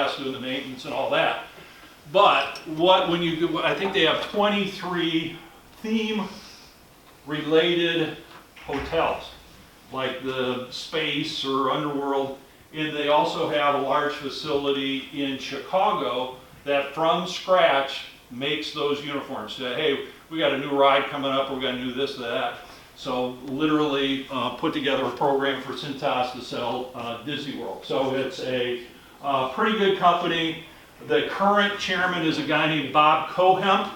brass, doing the maintenance and all that. But when you do, I think they have 23 theme-related hotels, like the Space or Underworld, and they also have a large facility in Chicago that from scratch makes those uniforms. Say, hey, we got a new ride coming up, we're going to do this, that. So literally put together a program for Cintas to sell Disney World. So it's a pretty good company. The current chairman is a guy named Bob Cohemp.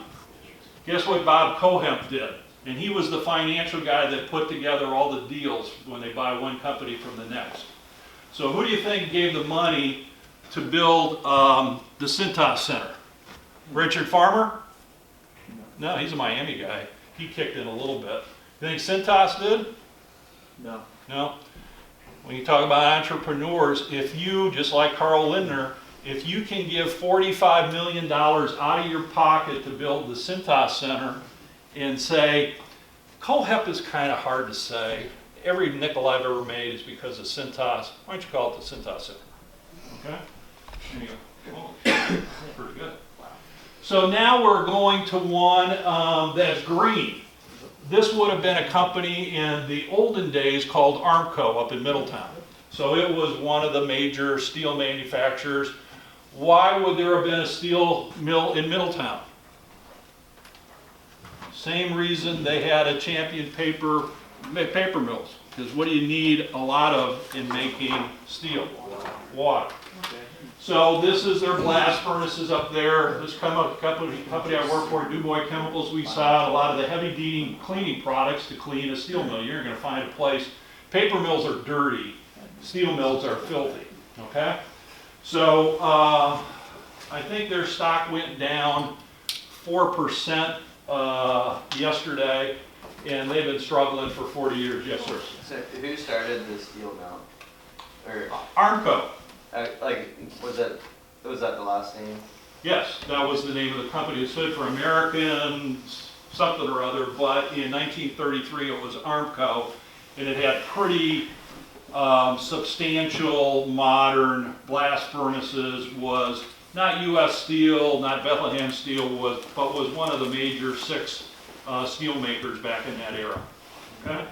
Guess what Bob Cohemp did? And he was the financial guy that put together all the deals when they buy one company from the next. So who do you think gave the money to build the Cintas Center? Richard Farmer? No, he's a Miami guy. He kicked in a little bit. You think Cintas did? No. No? When you talk about entrepreneurs, if you, just like Carl Lindner, if you can give $45 million out of your pocket to build the Cintas Center and say, Cohemp is kind of hard to say. Every nickel I've ever made is because of Cintas. Why don't you call it the Cintas Center? Okay? There you go. Oh, pretty good. So now we're going to one that's green. This would have been a company in the olden days called Armco up in Middletown. So it was one of the major steel manufacturers. Why would there have been a steel mill in Middletown? Same reason they had a Champion paper mills. Because what do you need a lot of in making steel? Water. So this is their blast furnaces up there. This company I work for, DuBois Chemicals, we sell a lot of the heavy-duty cleaning products to clean a steel mill. You're going to find a place. Paper mills are dirty. Steel mills are filthy. Okay? So I think their stock went down 4% yesterday, and they've been struggling for 40 years. Yes, sir. So who started the steel mill? Or Armco. was that the last name? Yes, that was the name of the company. It stood for American something or other, but in 1933 it was Armco, and it had pretty substantial modern blast furnaces. Was not U.S. Steel, not Bethlehem Steel, but was one of the major 6 steel makers back in that era. Okay?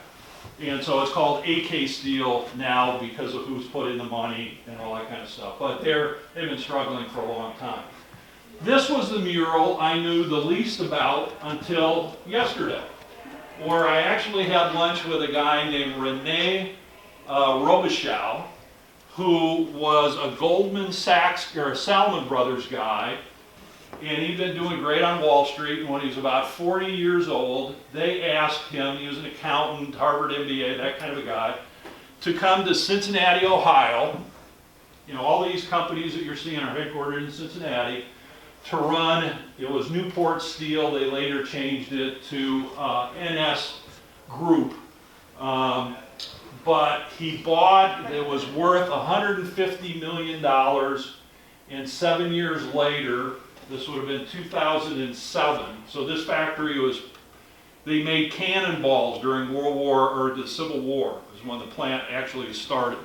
And so it's called AK Steel now because of who's put in the money and all that kind of stuff. But they've been struggling for a long time. This was the mural I knew the least about until yesterday, where I actually had lunch with a guy named Rene Robichaud, who was a Goldman Sachs or a Salomon Brothers guy, and he'd been doing great on Wall Street. And when he was about 40 years old, they asked him, he was an accountant, Harvard MBA, that kind of a guy, to come to Cincinnati, Ohio. You know, all these companies that you're seeing are headquartered in Cincinnati, to run, it was Newport Steel, they later changed it to NS Group. But he bought, it was worth $150 million, and 7 years later, this would have been 2007. So this factory they made cannonballs during World War, or the Civil War, is when the plant actually started.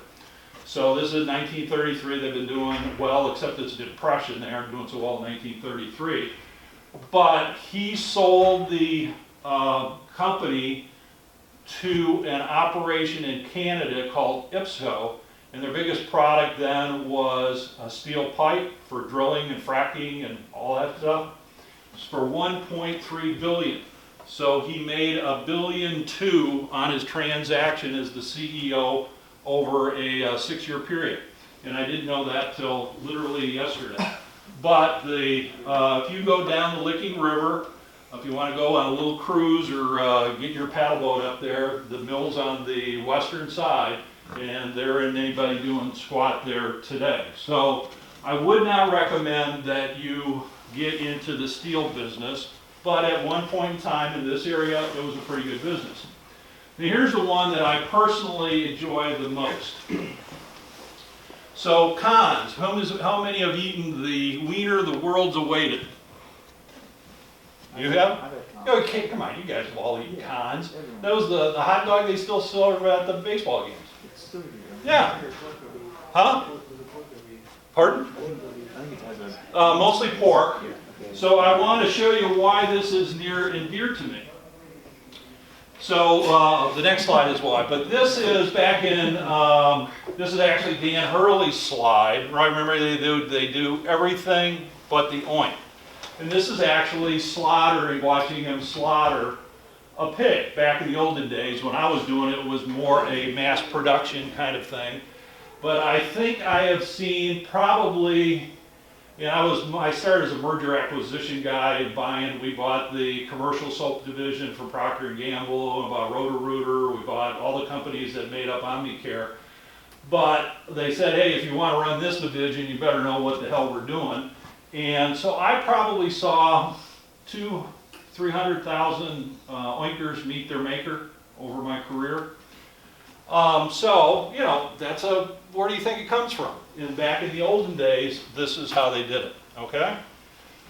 So this is 1933, they've been doing well, except it's a depression, they aren't doing so well in 1933. But he sold the company to an operation in Canada called IPSCO, and their biggest product then was a steel pipe for drilling and fracking and all that stuff. It's for $1.3 billion. So he made $1.2 billion on his transaction as the CEO over a 6-year period. And I didn't know that till literally yesterday. But if you go down the Licking River, if you want to go on a little cruise or get your paddle boat up there, the mill's on the western side, and there isn't anybody doing squat there today. So I would not recommend that you get into the steel business, but at one point in time in this area, it was a pretty good business. Now here's the one that I personally enjoy the most. So cons, how many have eaten the wiener the world's awaited? You have? Okay, come on, you guys have all eaten cons. That was the hot dog they still serve at the baseball games. Yeah. Huh? Pardon? think it has a. Mostly pork. Yeah, okay. So I want to show you why this is near and dear to me. So the next slide is why, but this is back in, this is actually Dan Hurley's slide, right? Remember they do everything but the oink. And this is actually watching him slaughter a pig. Back in the olden days when I was doing it, it was more a mass production kind of thing. But I think I have seen probably, I started as a merger acquisition guy we bought the commercial soap division from Procter & Gamble, we bought Roto-Rooter, we bought all the companies that made up Omnicare. But they said, hey, if you want to run this division, you better know what the hell we're doing. And so I probably saw 300,000 oinkers meet their maker over my career. So, where do you think it comes from? And back in the olden days, this is how they did it, okay?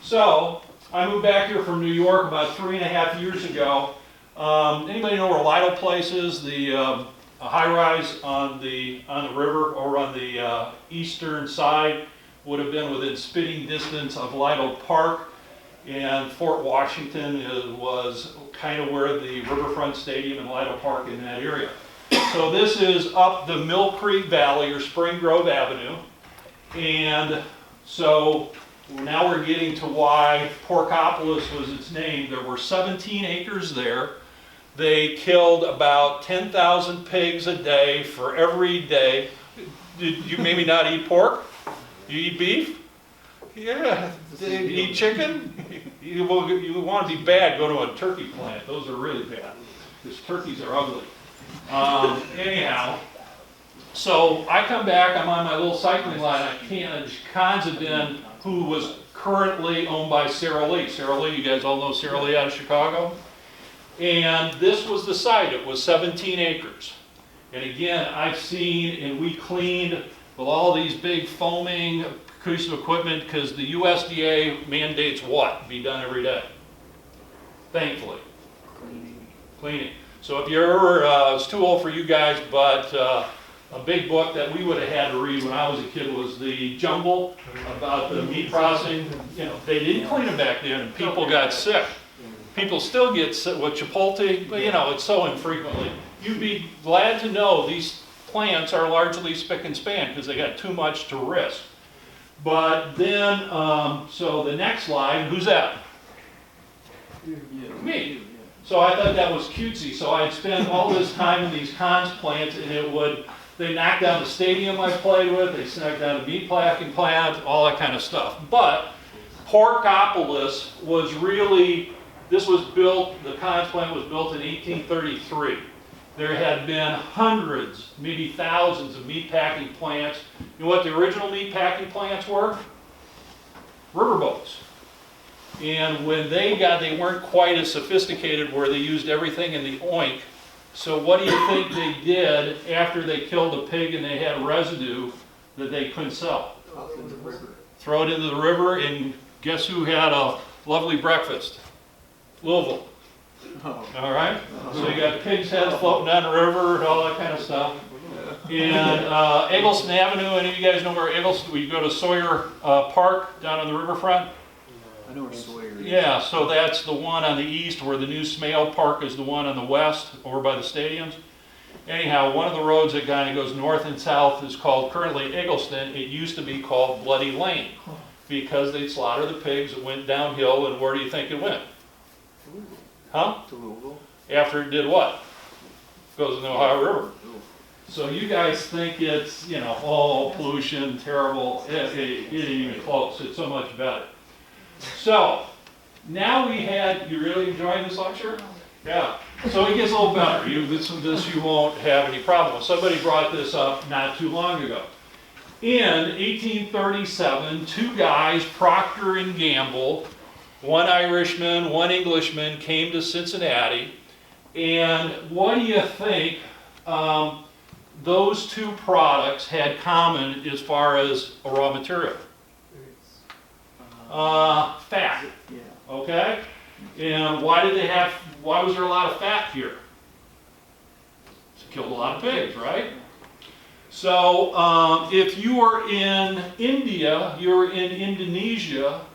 So, I moved back here from New York about 3.5 years ago. Anybody know where Lido Place is? The high-rise on the river, or on the eastern side, would have been within spitting distance of Lido Park. And Fort Washington was kind of where the Riverfront Stadium and Lido Park in that area. So this is up the Mill Creek Valley, or Spring Grove Avenue. And so now we're getting to why Porkopolis was its name. There were 17 acres there. They killed about 10,000 pigs a day for every day. Did you maybe not eat pork? You eat beef? Yeah. Did you eat chicken? You want to be bad, go to a turkey plant. Those are really bad, because turkeys are ugly. Anyhow, so I come back, I'm on my little cycling line. Kanzabin, who was currently owned by Sara Lee. Sara Lee, you guys all know Sara Lee out of Chicago? And this was the site. It was 17 acres. And again, I've seen, and we cleaned with all these big foaming piece of equipment, because the USDA mandates what? Be done every day. Thankfully. Cleaning. So if you're ever, it's too old for you guys, but a big book that we would have had to read when I was a kid was the Jumble, about the meat processing. They didn't clean them back then, and people got sick. People still get sick with Chipotle, but it's so infrequently. You'd be glad to know these plants are largely spick and span because they got too much to risk. But then, so the next slide, who's that? Me. So I thought that was cutesy. So I'd spend all this time in these cons plants, and they knocked down the stadium I played with, they knocked down a meat packing plant, all that kind of stuff. But Porkopolis was really, the cons plant was built in 1833. There had been hundreds, maybe thousands of meat packing plants. You know what the original meat packing plants were? Riverboats. And when they weren't quite as sophisticated, where they used everything in the oink. So what do you think they did after they killed the pig and they had residue that they couldn't sell? Throw it into the river, and guess who had a lovely breakfast? Louisville. All right? So you got pig's heads floating down the river and all that kind of stuff. And Eggleston Avenue, any of you guys know where you go to Sawyer Park down on the riverfront? I know where Sawyer is. Yeah, so that's the one on the east, where the new Smale Park is the one on the west, over by the stadiums. Anyhow, one of the roads that kind of goes north and south is called currently Eggleston. It used to be called Bloody Lane, because they'd slaughter the pigs. It went downhill, and where do you think it went? Huh? To Louisville. After it did what? Goes in the Ohio River. So you guys think it's, pollution, terrible. It ain't even close. It's so much better. So, now you really enjoying this lecture? Yeah. So it gets a little better. This you won't have any problem with. Somebody brought this up not too long ago. In 1837, two guys, Procter & Gamble, one Irishman, one Englishman, came to Cincinnati. And what do you think those two products had common as far as a raw material? Fat. Yeah. Okay? And why was there a lot of fat here? It killed a lot of pigs, right? So if you are in India, you're in Indonesia,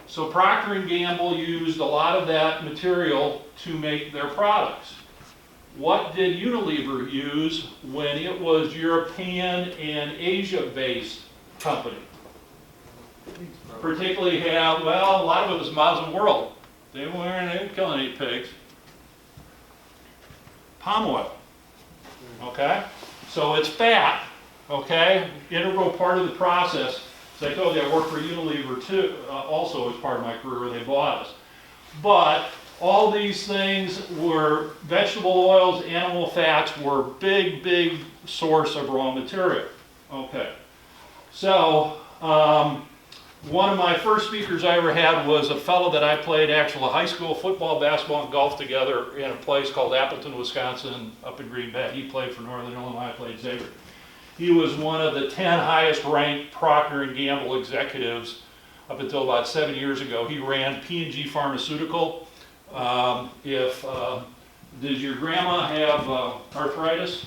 so Procter & Gamble used a lot of that material to make their products. What did Unilever use when it was European and Asia-based company? Particularly have, well, a lot of it was Muslim world. They weren't killing any pigs. Palm oil, okay? So it's fat, okay? Integral part of the process. So I told you I worked for Unilever too, also as part of my career when they bought us. But all these things were vegetable oils, animal fats were big source of raw material. Okay. So one of my first speakers I ever had was a fellow that I played actual high school football, basketball, and golf together in a place called Appleton, Wisconsin, up in Green Bay. He played for Northern Illinois, I played Xavier. He was one of the 10 highest ranked Procter & Gamble executives up until about 7 years ago. He ran P&G Pharmaceutical. Did your grandma have arthritis?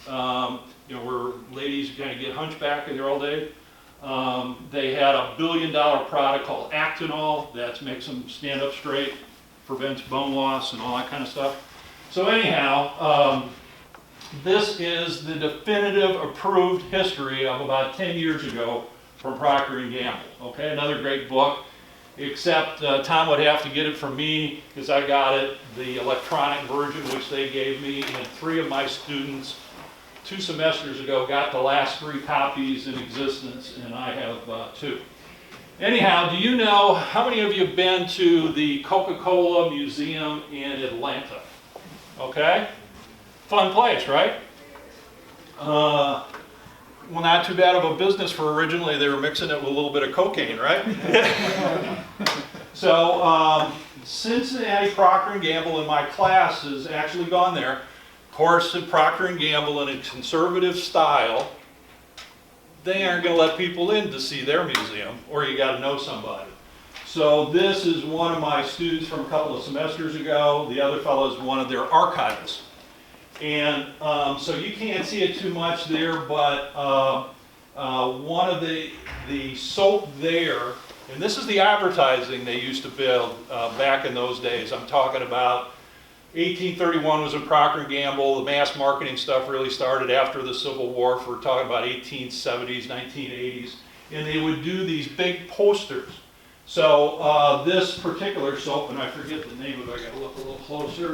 Where ladies kind of get hunchback in their old age. They had a $1 billion product called Actinol that makes them stand up straight, prevents bone loss and all that kind of stuff. So anyhow, this is the definitive approved history of about 10 years ago from Procter & Gamble. Okay, another great book, except Tom would have to get it from me because I got it, the electronic version, which they gave me, and 3 of my students 2 semesters ago got the last 3 copies in existence, and I have 2. Anyhow, do you know, how many of you have been to the Coca-Cola Museum in Atlanta? Okay? Fun place, right? Well, not too bad of a business for originally they were mixing it with a little bit of cocaine, right? So, Cincinnati Procter & Gamble in my class has actually gone there. Of course, in Procter & Gamble in a conservative style, they aren't going to let people in to see their museum, or you got to know somebody. So this is one of my students from a couple of semesters ago. The other fellow is one of their archivists. And so you can't see it too much there, but one of the soap there, and this is the advertising they used to build back in those days. I'm talking about 1831 was in Procter & Gamble. The mass marketing stuff really started after the Civil War. We're talking about 1870s, 1980s. And they would do these big posters. So this particular soap, and I forget the name of it, I got to look a little closer.